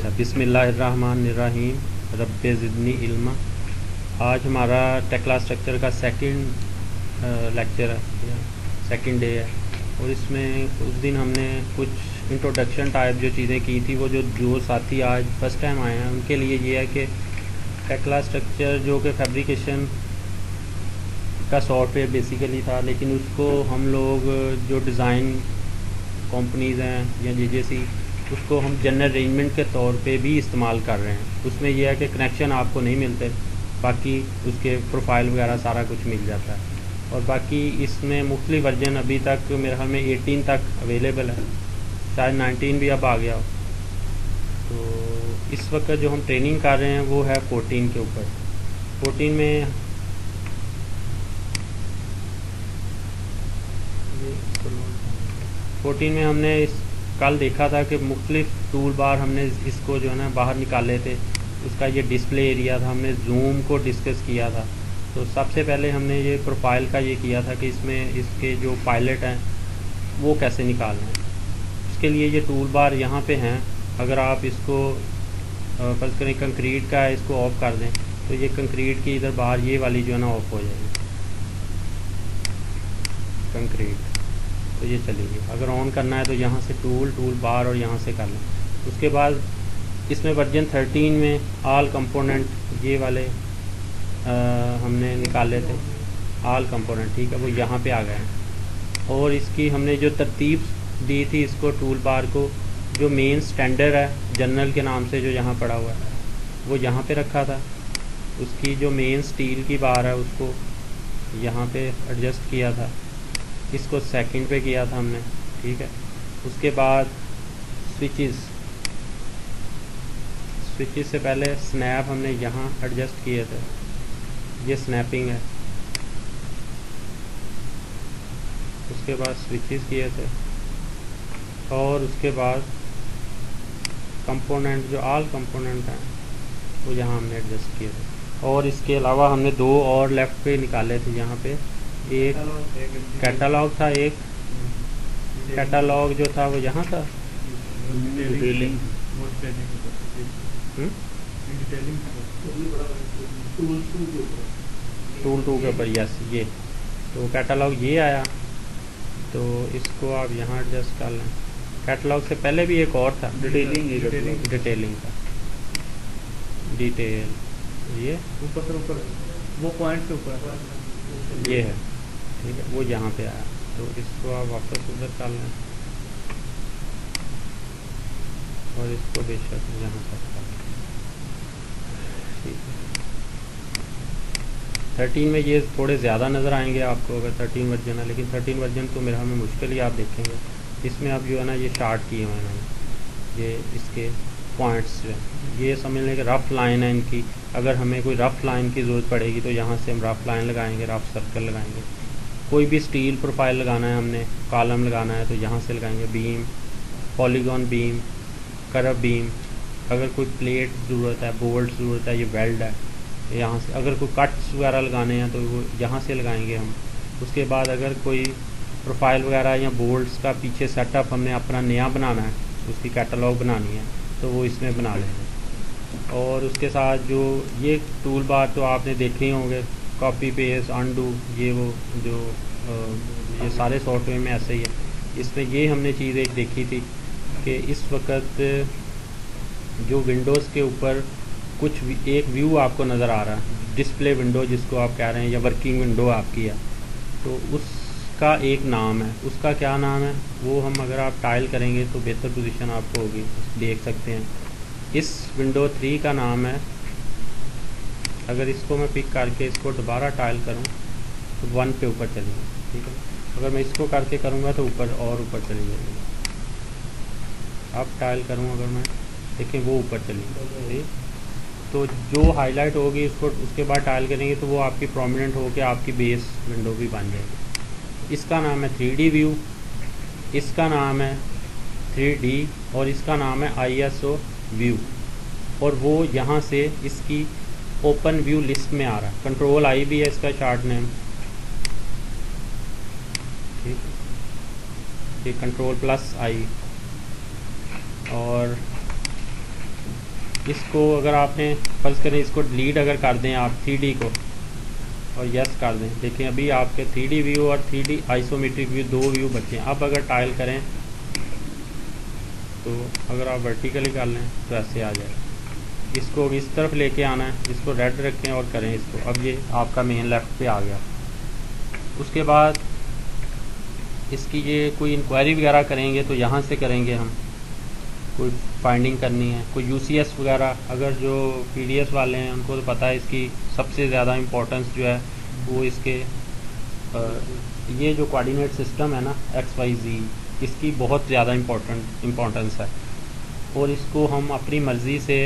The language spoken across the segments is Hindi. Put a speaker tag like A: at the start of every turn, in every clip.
A: अच्छा, बिस्मिल्लाहिर्रहमानिर्रहीम, रब्बे ज़िदनी इल्मा। आज हमारा टेक्ला स्ट्रक्चर का सेकंड लेक्चर है, सेकंड डे है। और इसमें उस दिन हमने कुछ इंट्रोडक्शन टाइप जो चीज़ें की थी, वो जो साथी आज फर्स्ट टाइम आए हैं उनके लिए ये है कि टेक्ला स्ट्रक्चर जो कि फैब्रिकेशन का सॉफ्टवेयर बेसिकली था, लेकिन उसको हम लोग जो डिज़ाइन कंपनीज़ हैं या जेजेसी, उसको हम जनरल अरेंजमेंट के तौर पे भी इस्तेमाल कर रहे हैं। उसमें यह है कि कनेक्शन आपको नहीं मिलते, बाकी उसके प्रोफाइल वगैरह सारा कुछ मिल जाता है। और बाकी इसमें मुख्तलिफ वर्जन अभी तक मेरे ख्याल में 18 तक अवेलेबल है, शायद 19 भी अब आ गया हो। तो इस वक्त जो हम ट्रेनिंग कर रहे हैं वो है 14 के ऊपर। 14 में हमने कल देखा था कि मुख्तलिफ टूल बार हमने इसको जो है ना बाहर निकाले थे। उसका ये डिस्प्ले एरिया था, हमने जूम को डिस्कस किया था। तो सबसे पहले हमने ये प्रोफाइल का ये किया था कि इसमें इसके जो पायलट हैं वो कैसे निकालना है। उसके लिए ये टूल बार यहाँ पे हैं। अगर आप इसको फर्ज करें कंक्रीट का है, इसको ऑफ कर दें तो ये कंक्रीट की इधर बाहर ये वाली जो है ना ऑफ हो जाएगी कंक्रीट, तो ये चलेगी। अगर ऑन करना है तो यहाँ से टूल बार और यहाँ से कर लें। उसके बाद इसमें वर्जन 13 में ऑल कंपोनेंट ये वाले हमने निकाले थे, ऑल कंपोनेंट, ठीक है, वो यहाँ पे आ गए हैं। और इसकी हमने जो तरतीब दी थी इसको टूल बार को, जो मेन स्टैंडर्ड है जनरल के नाम से जो यहाँ पड़ा हुआ है वो यहाँ पे रखा था। उसकी जो मेन स्टील की बार है उसको यहाँ पे एडजस्ट किया था, इसको सेकंड पे किया था हमने, ठीक है। उसके बाद स्विचेस से पहले स्नैप हमने यहाँ एडजस्ट किए थे, ये स्नैपिंग है। उसके बाद स्विचेस किए थे और उसके बाद कंपोनेंट जो ऑल कंपोनेंट हैं वो यहाँ हमने एडजस्ट किए थे। और इसके अलावा हमने दो और लेफ़्ट पे निकाले थे, यहाँ पे एक कैटलॉग था, एक कैटलॉग जो था वो यहाँ था, टूल 2 के ऊपर, यस, ये तो कैटलॉग ये आया। तो इसको आप यहाँ एडजस्ट कर लें। कैटलॉग से पहले भी एक और था, डिटेलिंग का, डिटेल, ये
B: ऊपर से ऊपर वो पॉइंट से ऊपर
A: ये है, ठीक है, वो यहाँ पे आया। तो इसको आप वापस उधर कर लें और इसको बेशक यहाँ तक कर लें, ठीक है। 13 में ये थोड़े ज़्यादा नज़र आएंगे आपको अगर 13 वर्जन है, लेकिन 13 वर्जन तो मेरे हमें मुश्किल ही आप देखेंगे। इसमें अब जो है ना ये शार्ट किए हुए हैं, ये इसके पॉइंट्स जो हैं, ये समझ लें कि रफ़ लाइन है इनकी। अगर हमें कोई रफ़ लाइन की ज़रूरत पड़ेगी तो यहाँ से हम रफ़ लाइन लगाएंगे, रफ़ सर्कल लगाएंगे। कोई भी स्टील प्रोफाइल लगाना है, हमने कॉलम लगाना है तो यहाँ से लगाएंगे, beam, polygon beam, curve beam. अगर कोई प्लेट ज़रूरत है, बोल्ट ज़रूरत है, ये वेल्ड है, यहाँ से। अगर कोई कट्स वगैरह लगाने हैं तो वो यहाँ से लगाएंगे हम। उसके बाद अगर कोई प्रोफाइल वगैरह या बोल्ट्स का पीछे सेटअप हमने अपना नया बनाना है, उसकी कैटलॉग बनानी है तो वो इसमें बना लेंगे। और उसके साथ जो ये टूल बार तो आपने देखे ही होंगे, कॉपी पेस्ट, अनडू, ये वो जो ये सारे सॉफ्टवेयर में ऐसे ही है। इसमें ये हमने चीज़ एक देखी थी कि इस वक्त जो विंडोज़ के ऊपर कुछ एक व्यू आपको नज़र आ रहा है, डिस्प्ले विंडो जिसको आप कह रहे हैं, या वर्किंग विंडो आपकी है, तो उसका एक नाम है। उसका क्या नाम है वो हम अगर आप टाइल करेंगे तो बेहतर पोजीशन आपको होगी, देख सकते हैं। इस विंडो 3 का नाम है, अगर इसको मैं पिक करके इसको दोबारा टाइल करूं तो 1 पे ऊपर चलेंगे, ठीक है। अगर मैं इसको करके करूंगा तो ऊपर और ऊपर चली जाएगी। अब टाइल करूं अगर मैं, देखें वो ऊपर चलेगी, ठीक। तो जो हाईलाइट होगी उसको उसके बाद टाइल करेंगे तो वो आपकी प्रोमिनेंट होकर आपकी बेस विंडो भी बन जाएगी। इसका नाम है 3D व्यू, इसका नाम है 3D और इसका नाम है ISO व्यू। और वो यहाँ से इसकी ओपन व्यू लिस्ट में आ रहा है। कंट्रोल I भी है इसका शार्ट नेम, ठीक है, ये कंट्रोल+I। और इसको अगर आपने फर्ज करें इसको डिलीट अगर कर दें आप 3D को और यस कर दें, देखिए अभी आपके 3D व्यू और 3D आइसोमेट्रिक व्यू दो व्यू बचे हैं। अब अगर टाइल करें तो अगर आप वर्टिकली कर लें तो ऐसे आ जाए। इसको इस तरफ लेके आना है, इसको रेड रखें और करें इसको। अब ये आपका मेन लेफ़्ट पे आ गया। उसके बाद इसकी ये कोई इंक्वायरी वगैरह करेंगे तो यहाँ से करेंगे हम, कोई फाइंडिंग करनी है, कोई यूसीएस वगैरह। अगर जो पीडीएस वाले हैं उनको तो पता है इसकी सबसे ज़्यादा इम्पोर्टेंस जो है वो इसके ये जो कोऑर्डिनेट सिस्टम है ना XYZ, इसकी बहुत ज़्यादा इम्पोर्टेंस है। और इसको हम अपनी मर्ज़ी से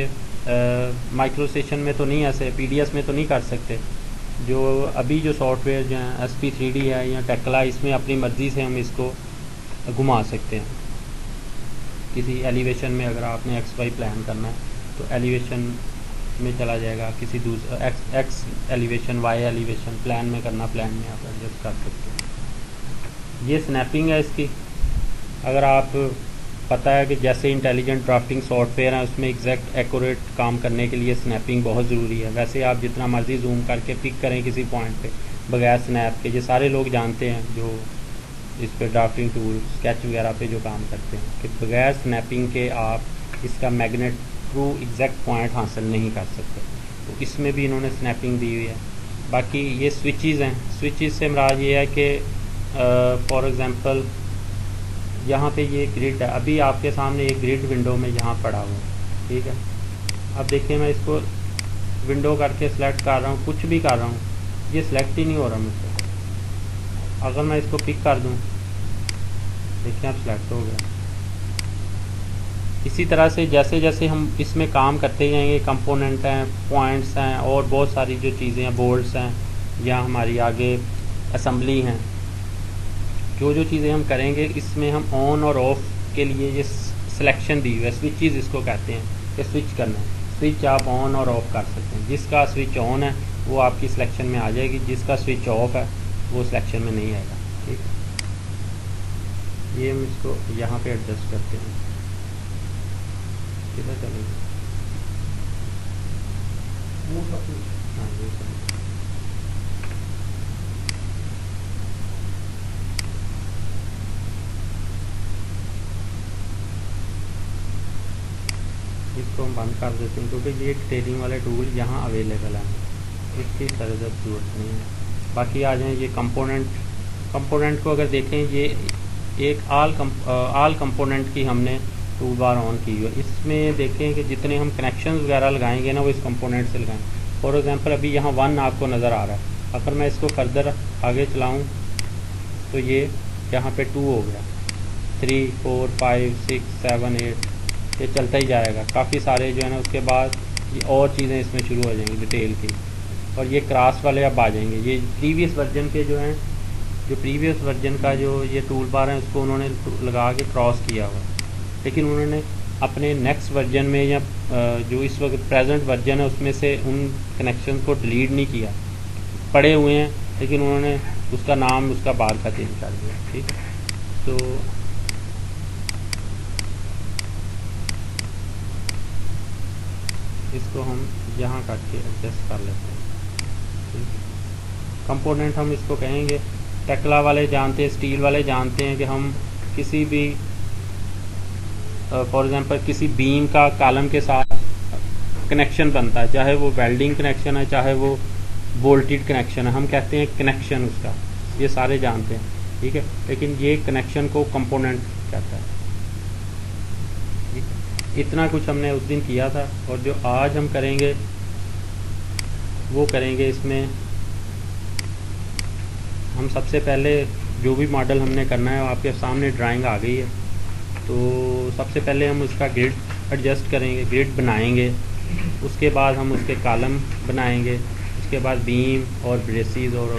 A: माइक्रो स्टेशन में तो नहीं, ऐसे पीडीएस में तो नहीं कर सकते। जो अभी जो सॉफ्टवेयर जो हैं SP3D है या टेक्ला, इसमें अपनी मर्ज़ी से हम इसको घुमा सकते हैं। किसी एलिवेशन में अगर आपने XY प्लान करना है तो एलिवेशन में चला जाएगा, किसी दूसरा X elevation Y elevation plan में करना, प्लान में आप एडजस्ट कर सकते हैं। ये स्नैपिंग है इसकी। अगर आप पता है कि जैसे इंटेलिजेंट ड्राफ्टिंग सॉफ्टवेयर है उसमें एग्जैक्ट एक्यूरेट काम करने के लिए स्नैपिंग बहुत ज़रूरी है। वैसे आप जितना मर्ज़ी जूम करके पिक करें किसी पॉइंट पे बगैर स्नैप के, ये सारे लोग जानते हैं जो इस पे ड्राफ्टिंग टूल स्केच वगैरह पे जो काम करते हैं कि बगैर स्नैपिंग के आप इसका मैग्नेट थ्रू एग्जैक्ट पॉइंट हासिल नहीं कर सकते। तो इसमें भी इन्होंने स्नैपिंग दी हुई है। बाकी ये स्विचेस हैं, स्विचेस से मुराद ये है कि फॉर एग्ज़ाम्पल यहाँ पे ये ग्रिड है, अभी आपके सामने एक ग्रिड विंडो में यहाँ पड़ा हुआ है, ठीक है। अब देखिए मैं इसको विंडो करके सिलेक्ट कर रहा हूँ, कुछ भी कर रहा हूँ, ये सिलेक्ट ही नहीं हो रहा मुझसे। अगर मैं इसको पिक कर दूँ, देखिए अब सिलेक्ट हो गया। इसी तरह से जैसे जैसे हम इसमें काम करते जाएंगे, कंपोनेंट हैं, पॉइंट्स हैं और बहुत सारी जो चीज़ें हैं, बोल्ट्स हैं या हमारी आगे असेंबली हैं, जो चीज़ें हम करेंगे इसमें हम ऑन और ऑफ के लिए ये सिलेक्शन दी हुई है। स्विचेस इसको कहते हैं कि स्विच करना है। स्विच आप ऑन और ऑफ कर सकते हैं। जिसका स्विच ऑन है वो आपकी सिलेक्शन में आ जाएगी, जिसका स्विच ऑफ है वो सिलेक्शन में नहीं आएगा, ठीक है। ये हम इसको यहाँ पे एडजस्ट करते हैं, किधर चलेंगे, हाँ ये सब इसको हम बंद कर देते हैं क्योंकि ये डिटेलिंग वाले टूल यहाँ अवेलेबल हैं, इसकी ज़रूरत नहीं है। बाकी आ जाएँ ये कंपोनेंट को अगर देखें, ये एक आल कंपोनेंट की हमने टूल बार ऑन की हुई है। इसमें देखें कि जितने हम कनेक्शन वगैरह लगाएंगे ना वो इस कंपोनेंट से लगाएं। फॉर एग्जांपल अभी यहाँ 1 आपको नज़र आ रहा है, अगर मैं इसको फर्दर आगे चलाऊँ तो ये यहाँ पे 2 हो गया, 3 4 5 6 7 8 ये चलता ही जाएगा। काफ़ी सारे जो है ना उसके बाद ये और चीज़ें इसमें शुरू हो जाएंगी डिटेल की, और ये क्रॉस वाले अब आ जाएंगे। ये प्रीवियस वर्जन के जो हैं, जो प्रीवियस वर्जन का जो ये टूल बार है उसको उन्होंने लगा के क्रॉस किया हुआ, लेकिन उन्होंने अपने नेक्स्ट वर्जन में या जो इस वक्त प्रेजेंट वर्जन है उसमें से उन कनेक्शन को डिलीट नहीं किया, पड़े हुए हैं, लेकिन उन्होंने उसका नाम उसका बार का चेंज कर दिया, ठीक है। तो इसको हम यहाँ करके एडजस्ट कर लेते हैं। कंपोनेंट हम इसको कहेंगे, टेक्ला वाले जानते हैं, स्टील वाले जानते हैं कि हम किसी भी फॉर एग्जांपल किसी बीम का कॉलम के साथ कनेक्शन बनता है, चाहे वो वेल्डिंग कनेक्शन है चाहे वो बोल्टेड कनेक्शन है, हम कहते हैं कनेक्शन उसका, ये सारे जानते हैं, ठीक है। लेकिन ये कनेक्शन को कंपोनेंट कहता है। इतना कुछ हमने उस दिन किया था, और जो आज हम करेंगे वो करेंगे इसमें हम सबसे पहले जो भी मॉडल हमने करना है आपके सामने ड्राइंग आ गई है। तो सबसे पहले हम उसका ग्रिड एडजस्ट करेंगे, ग्रिड बनाएंगे, उसके बाद हम उसके कॉलम बनाएंगे, उसके बाद बीम और ब्रेसिस और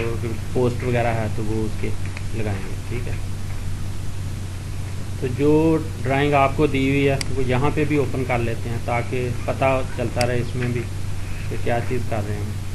A: पोस्ट वगैरह है तो वो उसके लगाएंगे, ठीक है। तो जो ड्राइंग आपको दी हुई है वो यहाँ पे भी ओपन कर लेते हैं ताकि पता चलता रहे इसमें भी कि क्या चीज़ कर रहे हैं हम।